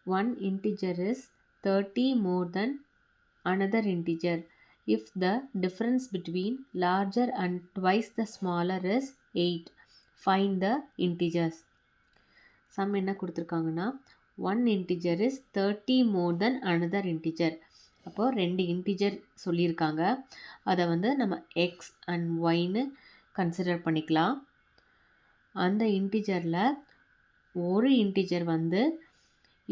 one integer is 30 more than another integer if the difference between larger and twice the smaller is 8. Find the integers. Some என்ன கொடுத்துருக்காங்கன்னா one integer is 30 more then another integer. அப்போது ரெண்டு integer சொல்லியிருக்காங்க. அதை வந்து நம்ம X and ஒய்னு consider பண்ணிக்கலாம். அந்த இன்டிஜரில் ஒரு இன்டிஜர் வந்து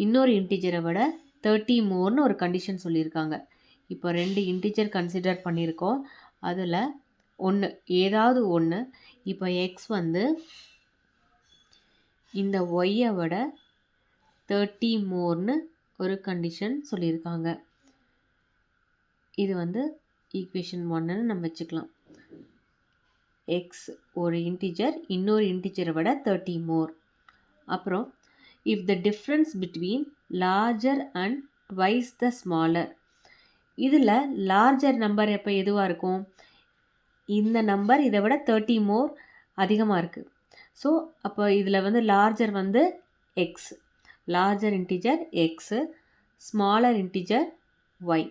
இன்னொரு இன்டிஜரை விட 30 மோர்னு ஒரு கண்டிஷன் சொல்லியிருக்காங்க. இப்போ ரெண்டு இன்டிஜர் கன்சிடர் பண்ணியிருக்கோம். அதில் ஒன்று ஏதாவது ஒன்று. இப்போ எக்ஸ் வந்து இந்த ஒய்யை விட 30 மோர்னு ஒரு கண்டிஷன் சொல்லியிருக்காங்க. இது வந்து ஈக்குவேஷன் 1ன்னு நம்ம வச்சுக்கலாம். எக்ஸ் ஒரு இன்டிஜர் இன்னொரு இன்டிஜரை விட 30 மோர். அப்புறம் if the difference between larger and twice the smaller. இதில் லார்ஜர் நம்பர் எப்போ எதுவாக இருக்கும்? இந்த நம்பர் இதை விட 30 மோர் அதிகமாக இருக்குது. ஸோ அப்போ இதில் வந்து லார்ஜர் வந்து x, larger integer x, smaller integer y.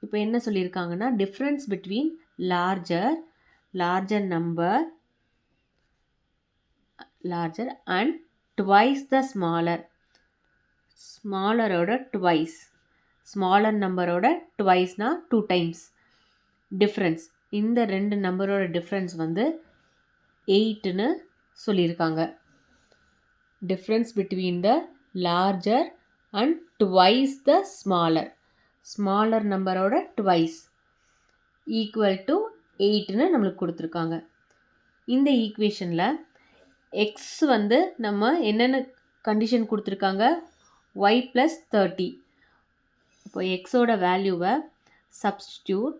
இப்போ என்ன சொல்லியிருக்காங்கன்னா difference between larger number larger and twice the smaller, ஸ்மாலரோட ட்வைஸ், ஸ்மாலர் நம்பரோட ட்வைஸ்னா 2 டைம்ஸ் டிஃப்ரென்ஸ். இந்த ரெண்டு நம்பரோட டிஃப்ரென்ஸ் வந்து 8ன்னு சொல்லியிருக்காங்க. Difference between the larger and twice the smaller, smaller நம்பரோட ட்வைஸ் ஈக்குவல் டு 8ன்னு நம்மளுக்கு கொடுத்துருக்காங்க. இந்த ஈக்குவேஷனில் எக்ஸ் வந்து நம்ம என்னென்ன கண்டிஷன் கொடுத்துருக்காங்க? Y plus 30. இப்போ எக்ஸோட வேல்யூவை substitute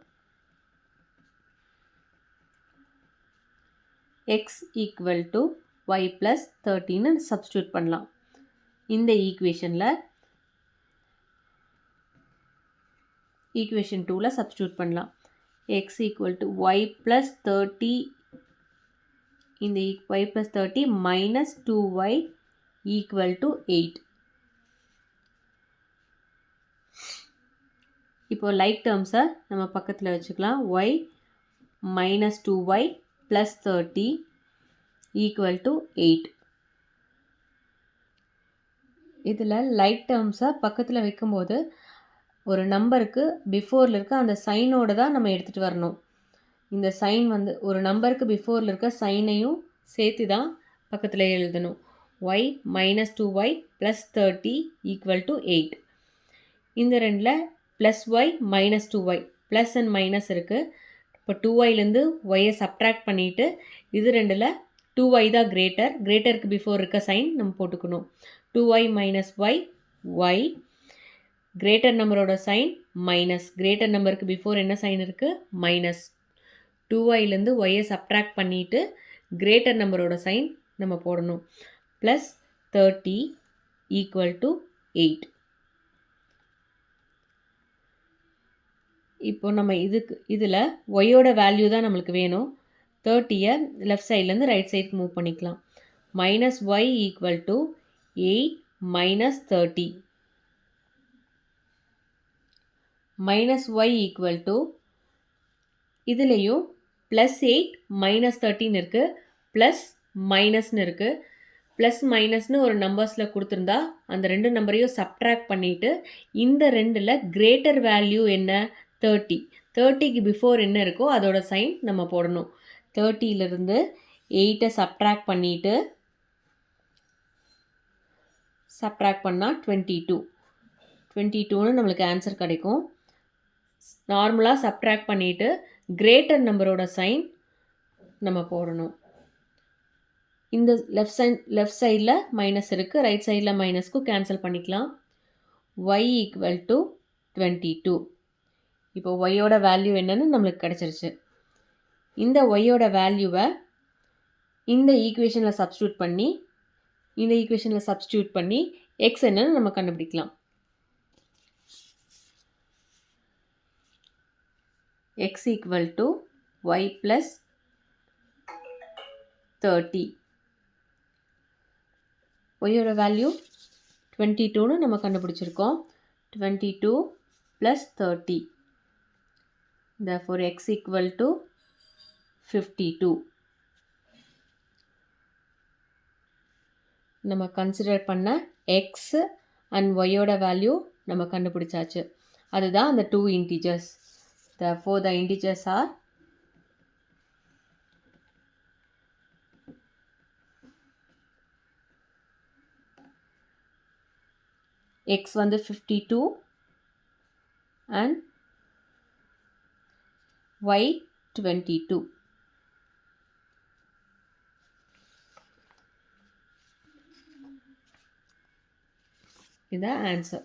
x equal to y plus 30ன்னு சப்ஸ்டியூட் பண்ணலாம். இந்த ஈக்குவேஷனில் ஈக்குவேஷன் 2ல் சப்ஸ்டியூட் பண்ணலாம். X equal to y plus 30, இந்த y plus 30 minus 2y equal to 8. இப்போது லைக் டேர்ம்ஸை நம்ம பக்கத்தில் வச்சுக்கலாம். Y minus 2y plus 30 equal to 8. இதில் லைக் டேர்ம்ஸை பக்கத்தில் வைக்கும்போது ஒரு நம்பருக்கு பிஃபோரில் இருக்க அந்த சைனோடு தான் நம்ம எடுத்துகிட்டு வரணும். இந்த சைன் வந்து ஒரு நம்பருக்கு பிஃபோரில் இருக்க சைனையும் சேர்த்து தான் பக்கத்தில் எழுதணும். Y minus 2y plus 30 equal to 8. இந்த ரெண்டில் plus y minus 2y, plus and minus இருக்குது. இப்போ 2yலேருந்து ஒய்யை சப்ட்ராக்ட் பண்ணிவிட்டு இது ரெண்டில் 2y தான் கிரேட்டருக்கு பிஃபோர் இருக்க சைன் நம்ம போட்டுக்கணும். 2y மைனஸ் ஒய் கிரேட்டர் நம்பரோட சைன் மைனஸ், கிரேட்டர் நம்பருக்கு பிஃபோர் என்ன சைன் இருக்குது? மைனஸ். 2yலேருந்து ஒய்யை சப்ட்ராக்ட் பண்ணிவிட்டு கிரேட்டர் நம்பரோட சைன் நம்ம போடணும். Plus 30 equal to 8. இப்போ நம்ம இதில் ஒய்யோட வேல்யூ தான் நம்மளுக்கு வேணும். 30யை லெஃப்ட் சைட்லேருந்து ரைட் சைடுக்கு மூவ் பண்ணிக்கலாம். Minus y equal to 8 minus 30 minus y equal to இதுலேயும் ப்ளஸ் 8 மைனஸ் 13 இருக்குது, ப்ளஸ் மைனஸ்னு இருக்குது. ப்ளஸ் மைனஸ்னு ஒரு நம்பர்ஸில் கொடுத்துருந்தா அந்த ரெண்டு நம்பரையும் சப்ட்ராக்ட் பண்ணிவிட்டு இந்த ரெண்டில் கிரேட்டர் வேல்யூ என்ன? 30. 30க்கு பிஃபோர் என்ன இருக்கோ அதோட சைன் நம்ம போடணும். 30லேருந்து 8ஐ சப்ட்ராக்ட் பண்ணிவிட்டு சப்ட்ராக்ட் பண்ணால் 22ன்னு நம்மளுக்கு ஆன்சர் கிடைக்கும். நார்மலாக சப்ட்ராக்ட் பண்ணிவிட்டு கிரேட்டர் நம்பரோட சைன் நம்ம போடணும். இந்த லெஃப்ட் சைடில் மைனஸ் இருக்குது, ரைட் சைடில் மைனஸ்க்கும் கேன்சல் பண்ணிக்கலாம். Y equal to 22. இப்போ ஒய்யோட வேல்யூ என்னன்னு நம்மளுக்கு கிடச்சிருச்சு. இந்த ஒய்யோட வேல்யூவை இந்த ஈக்குவேஷனில் சப்ஸ்டியூட் பண்ணி எக்ஸ் என்னன்னு நம்ம கண்டுபிடிக்கலாம். X equal to y plus 30. ஒய்யோட வேல்யூ 22ன்னு நம்ம கண்டுபிடிச்சிருக்கோம். 22 plus 30. Therefore, x equal to 52. நம்ம கன்சிடர் பண்ண x and y ஓட வேல்யூ நம்ம கண்டுபிடிச்சாச்சு. அதுதான் அந்த 2 integers. Therefore, the integers are x வந்து 52 and y 22. இதான் ஆன்சர்.